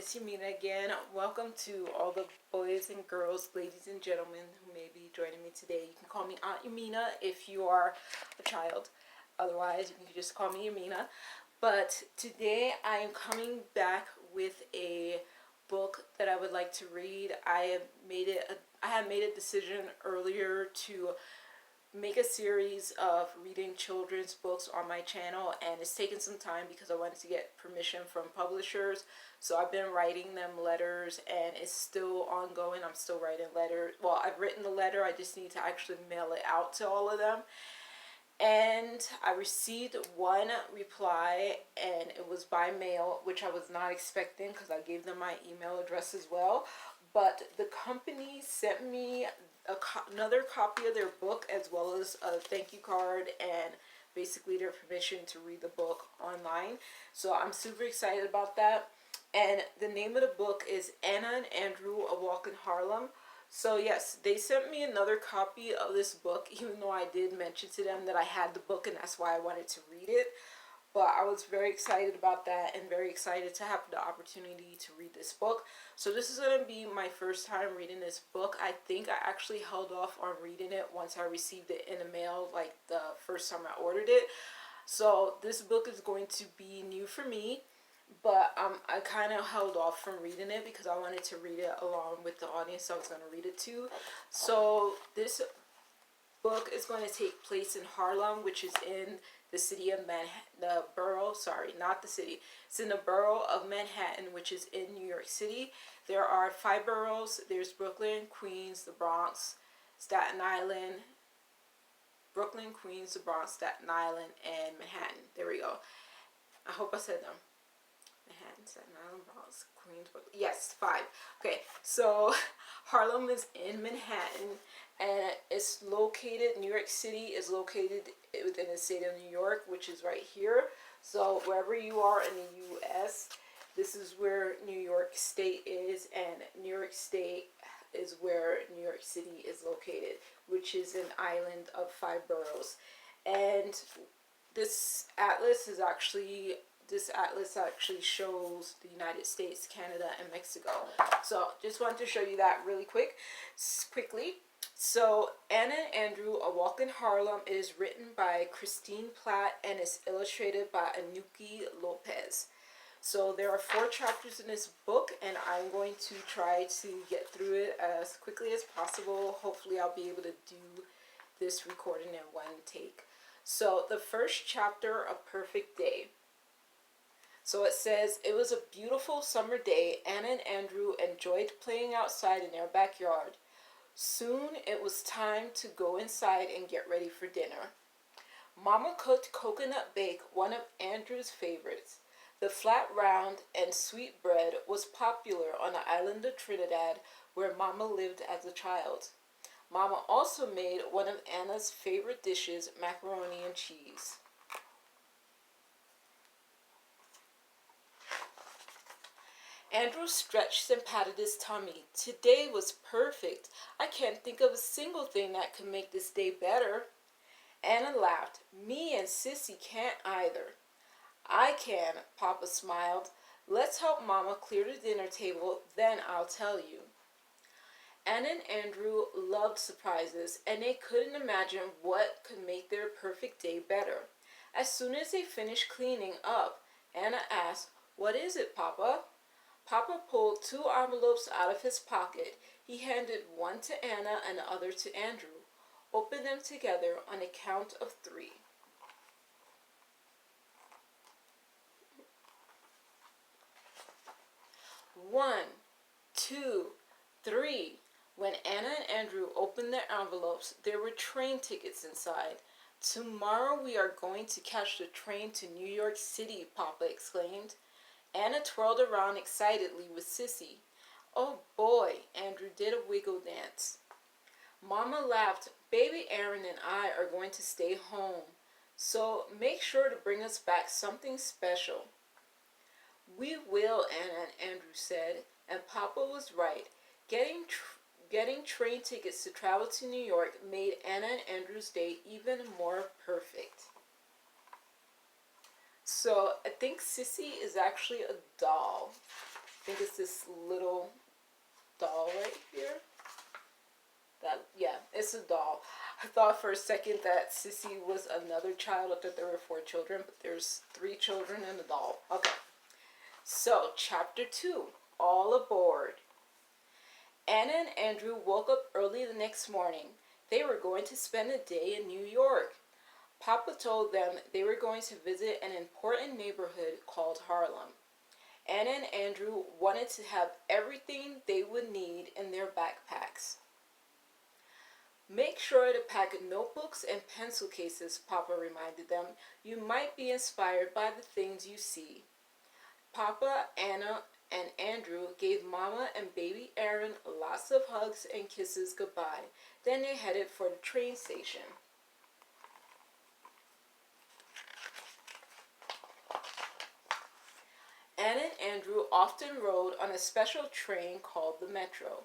it's Yahminah again. Welcome to all the boys and girls, ladies and gentlemen who may be joining me today. You can call me Aunt Yahminah if you are a child. Otherwise, you can just call me Yahminah. But today I am coming back with a book that I would like to read. I had made a decision earlier to make a series of reading children's books on my channel, and it's taken some time because I wanted to get permission from publishers. So I've been writing them letters, and it's still ongoing. I'm still writing letters. Well, I've written the letter, I just need to actually mail it out to all of them. And I received one reply, and it was by mail, which I was not expecting because I gave them my email address as well. But the company sent me another copy of their book, as well as a thank you card and basically their permission to read the book online. So I'm super excited about that. And the name of the book is Anna and Andrew, A Walk in Harlem. So yes, they sent me another copy of this book, even though I did mention to them that I had the book and that's why I wanted to read it. But I was very excited about that and very excited to have the opportunity to read this book. So this is going to be my first time reading this book. I think I actually held off on reading it once I received it in the mail, like the first time I ordered it. So this book is going to be new for me, but I kind of held off from reading it because I wanted to read it along with the audience I was going to read it to. So this book is going to take place in Harlem, which is in the city of Manhattan, it's in the borough of Manhattan, which is in New York City. There are 5 boroughs. There's Brooklyn, Queens, the Bronx, Staten Island, and Manhattan. There we go. I hope I said them. Manhattan, Staten Island, Bronx, Queens, Brooklyn. Yes, 5. Okay, so Harlem is in Manhattan, and it's located, New York City is located within the state of New York, which is right here. So wherever you are in the U.S., this is where New York State is, and New York State is where New York City is located, which is an island of 5 boroughs. And this atlas actually shows the United States, Canada, and Mexico. So just wanted to show you that really quickly. So Anna and Andrew, A Walk in Harlem is written by Christine Platt and is illustrated by Anuki López. So there are 4 chapters in this book, and I'm going to try to get through it as quickly as possible. Hopefully I'll be able to do this recording in one take. So the first chapter, A Perfect Day. So it says, it was a beautiful summer day. Anna and Andrew enjoyed playing outside in their backyard. Soon it was time to go inside and get ready for dinner. Mama cooked coconut bake, one of Andrew's favorites. The flat, round, and sweet bread was popular on the island of Trinidad, where Mama lived as a child. Mama also made one of Anna's favorite dishes, macaroni and cheese. Andrew stretched and patted his tummy. Today was perfect. I can't think of a single thing that could make this day better. Anna laughed. Me and Sissy can't either. I can, Papa smiled. Let's help Mama clear the dinner table, then I'll tell you. Anna and Andrew loved surprises, and they couldn't imagine what could make their perfect day better. As soon as they finished cleaning up, Anna asked, "What is it, Papa?" Papa pulled 2 envelopes out of his pocket. He handed one to Anna and the other to Andrew. Open them together on a count of 3. 1, 2, 3. When Anna and Andrew opened their envelopes, there were train tickets inside. Tomorrow we are going to catch the train to New York City, Papa exclaimed. Anna twirled around excitedly with Sissy. Oh boy, Andrew did a wiggle dance. Mama laughed. Baby Aaron and I are going to stay home, so make sure to bring us back something special. We will, Anna and Andrew said, and Papa was right. Getting train tickets to travel to New York made Anna and Andrew's day even more perfect. So I think Sissy is actually a doll. I think it's this little doll right here. Yeah, it's a doll. I thought for a second that Sissy was another child. I thought there were 4 children, but there's 3 children and a doll. Okay. So, chapter 2, all aboard. Anna and Andrew woke up early the next morning. They were going to spend a day in New York. Papa told them they were going to visit an important neighborhood called Harlem. Anna and Andrew wanted to have everything they would need in their backpacks. Make sure to pack notebooks and pencil cases, Papa reminded them. You might be inspired by the things you see. Papa, Anna, and Andrew gave Mama and baby Aaron lots of hugs and kisses goodbye. Then they headed for the train station. Anna and Andrew often rode on a special train called the Metro.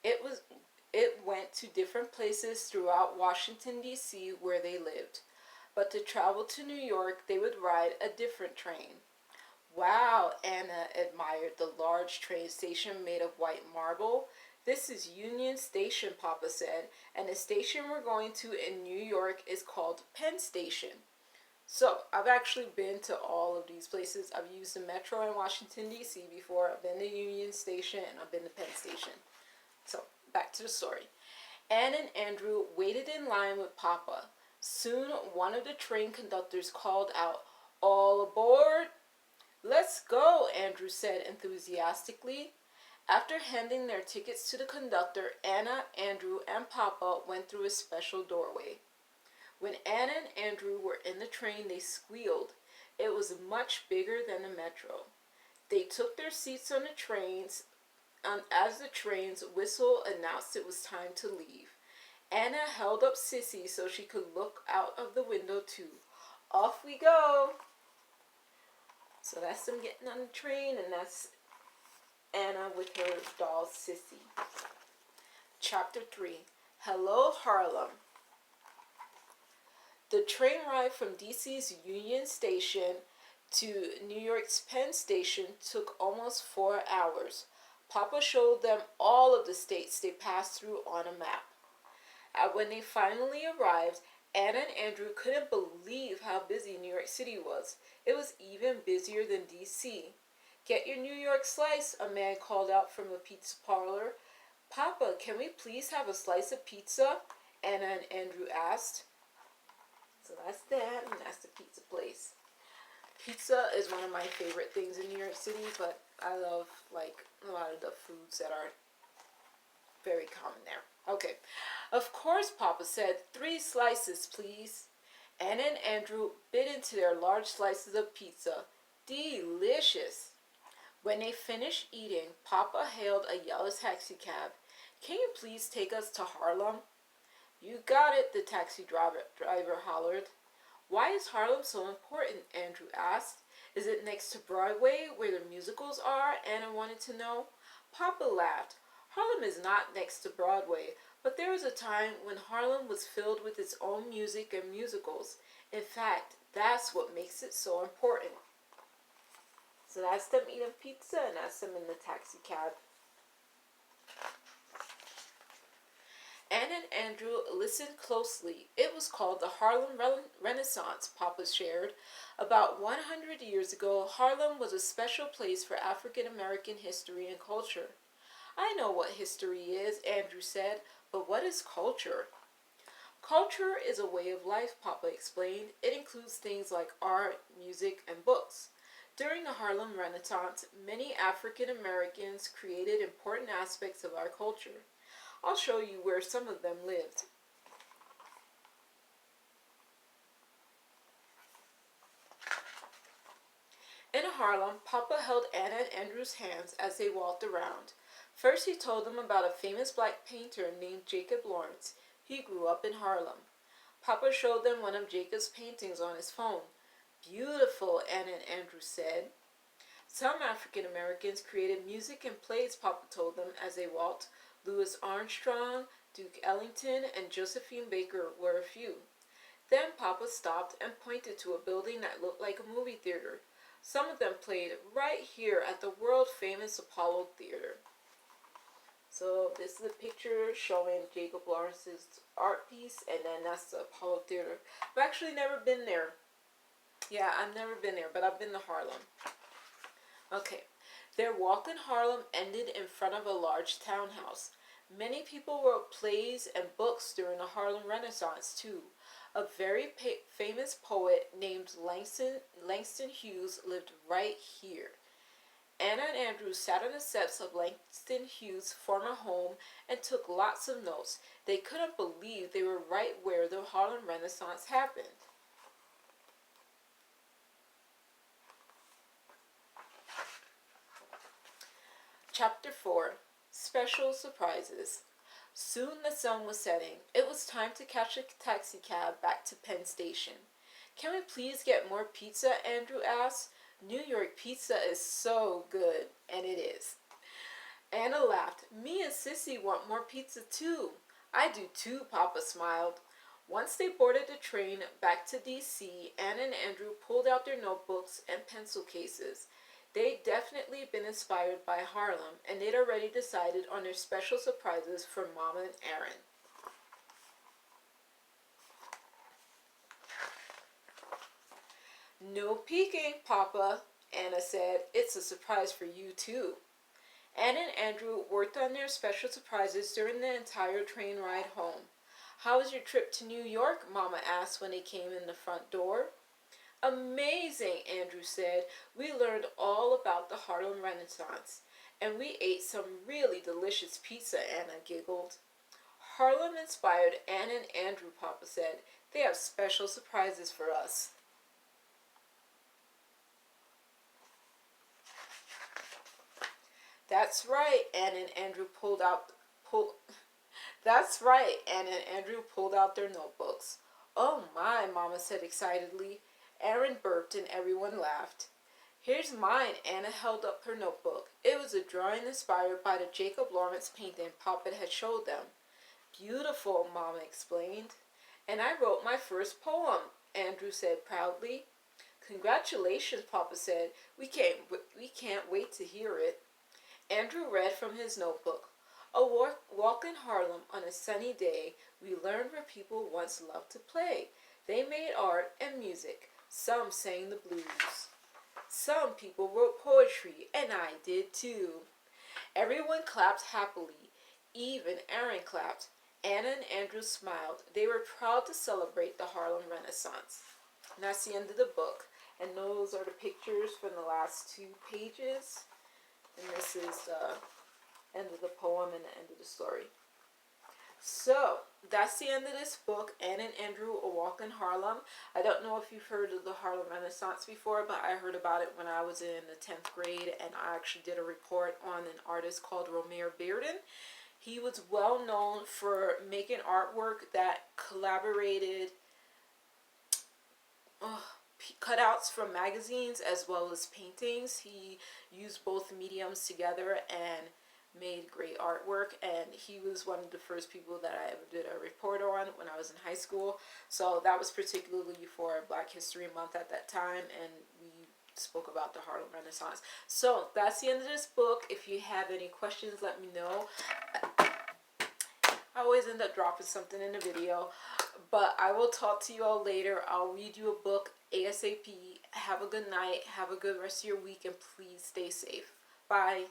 It went to different places throughout Washington, D.C. where they lived. But to travel to New York, they would ride a different train. Wow, Anna admired the large train station made of white marble. This is Union Station, Papa said, and the station we're going to in New York is called Penn Station. So, I've actually been to all of these places. I've used the Metro in Washington, D.C. before. I've been to Union Station, and I've been to Penn Station. So, back to the story. Anne and Andrew waited in line with Papa. Soon, one of the train conductors called out, "All aboard!" "Let's go," Andrew said enthusiastically. After handing their tickets to the conductor, Anna, Andrew, and Papa went through a special doorway. When Anna and Andrew were in the train, they squealed. It was much bigger than the Metro. They took their seats on the trains, as the train's whistle announced it was time to leave. Anna held up Sissy so she could look out of the window too. Off we go! So that's them getting on the train, and that's Anna with her doll Sissy. Chapter 3, Hello Harlem. The train ride from DC's Union Station to New York's Penn Station took almost 4 hours. Papa showed them all of the states they passed through on a map. When they finally arrived, Anna and Andrew couldn't believe how busy New York City was. It was even busier than DC. "Get your New York slice," a man called out from a pizza parlor. "Papa, can we please have a slice of pizza?" Anna and Andrew asked. So that's that, and that's the pizza place. Pizza is one of my favorite things in New York City, but I love like a lot of the foods that are very common there. Okay. "Of course," Papa said. 3 slices, please." Anna and Andrew bit into their large slices of pizza. Delicious. When they finished eating, Papa hailed a yellow taxi cab. "Can you please take us to Harlem?" "You got it," the taxi driver hollered. "Why is Harlem so important?" Andrew asked. "Is it next to Broadway, where the musicals are?" Anna wanted to know. Papa laughed. "Harlem is not next to Broadway, but there was a time when Harlem was filled with its own music and musicals. In fact, that's what makes it so important." So that's them eating pizza, and that's them in the taxi cab. Anne and Andrew listened closely. It was called the Harlem Renaissance, Papa shared. About 100 years ago, Harlem was a special place for African American history and culture. "I know what history is," Andrew said, "but what is culture?" "Culture is a way of life," Papa explained. "It includes things like art, music, and books. During the Harlem Renaissance, many African Americans created important aspects of our culture. I'll show you where some of them lived." In Harlem, Papa held Anna and Andrew's hands as they walked around. First, he told them about a famous black painter named Jacob Lawrence. He grew up in Harlem. Papa showed them one of Jacob's paintings on his phone. "Beautiful," Anna and Andrew said. Some African Americans created music and plays, Papa told them as they walked. Louis Armstrong, Duke Ellington, and Josephine Baker were a few. Then Papa stopped and pointed to a building that looked like a movie theater. Some of them played right here at the world-famous Apollo Theater. So this is a picture showing Jacob Lawrence's art piece, and then that's the Apollo Theater. I've actually never been there. Yeah, I've never been there, but I've been to Harlem. Okay. Their walk in Harlem ended in front of a large townhouse. Many people wrote plays and books during the Harlem Renaissance, too. A very famous poet named Langston Hughes lived right here. Anna and Andrew sat on the steps of Langston Hughes' former home and took lots of notes. They couldn't believe they were right where the Harlem Renaissance happened. Chapter 4. Special Surprises. Soon the sun was setting. It was time to catch a taxicab back to Penn Station. "Can we please get more pizza?" Andrew asked. "New York pizza is so good," and it is. Anna laughed. "Me and Sissy want more pizza too." "I do too," Papa smiled. Once they boarded the train back to D.C., Anna and Andrew pulled out their notebooks and pencil cases. They'd definitely been inspired by Harlem, and they'd already decided on their special surprises for Mama and Aaron. "No peeking, Papa," Anna said. "It's a surprise for you, too." Anna and Andrew worked on their special surprises during the entire train ride home. "How was your trip to New York?" Mama asked when they came in the front door. "Amazing," Andrew said. "We learned all about the Harlem Renaissance. And we ate some really delicious pizza," Anna giggled. "Harlem inspired Anna and Andrew," Papa said. "They have special surprises for us." That's right, Anna and Andrew pulled out their notebooks. "Oh my," Mama said excitedly. Aaron burped and everyone laughed. "Here's mine." Anna held up her notebook. It was a drawing inspired by the Jacob Lawrence painting Papa had showed them. "Beautiful," Mama explained. "And I wrote my first poem," Andrew said proudly. "Congratulations," Papa said. We can't wait to hear it." Andrew read from his notebook. "A walk in Harlem on a sunny day, we learned where people once loved to play. They made art and music. Some sang the blues. Some people wrote poetry, and I did too." Everyone clapped happily. Even Aaron clapped. Anna and Andrew smiled. They were proud to celebrate the Harlem Renaissance. And that's the end of the book. And those are the pictures from the last 2 pages. And this is the end of the poem and the end of the story. So, that's the end of this book, Anna and Andrew, A Walk in Harlem. I don't know if you've heard of the Harlem Renaissance before, but I heard about it when I was in the 10th grade, and I actually did a report on an artist called Romare Bearden. He was well known for making artwork that collaborated cutouts from magazines as well as paintings. He used both mediums together and made great artwork, and he was one of the first people that I ever did a report on when I was in high school. So that was particularly for Black History Month at that time, and we spoke about the Harlem Renaissance. So that's the end of this book. If you have any questions, let me know. I always end up dropping something in the video, but I will talk to you all later. I'll read you a book ASAP. Have a good night. Have a good rest of your week, and please stay safe. Bye.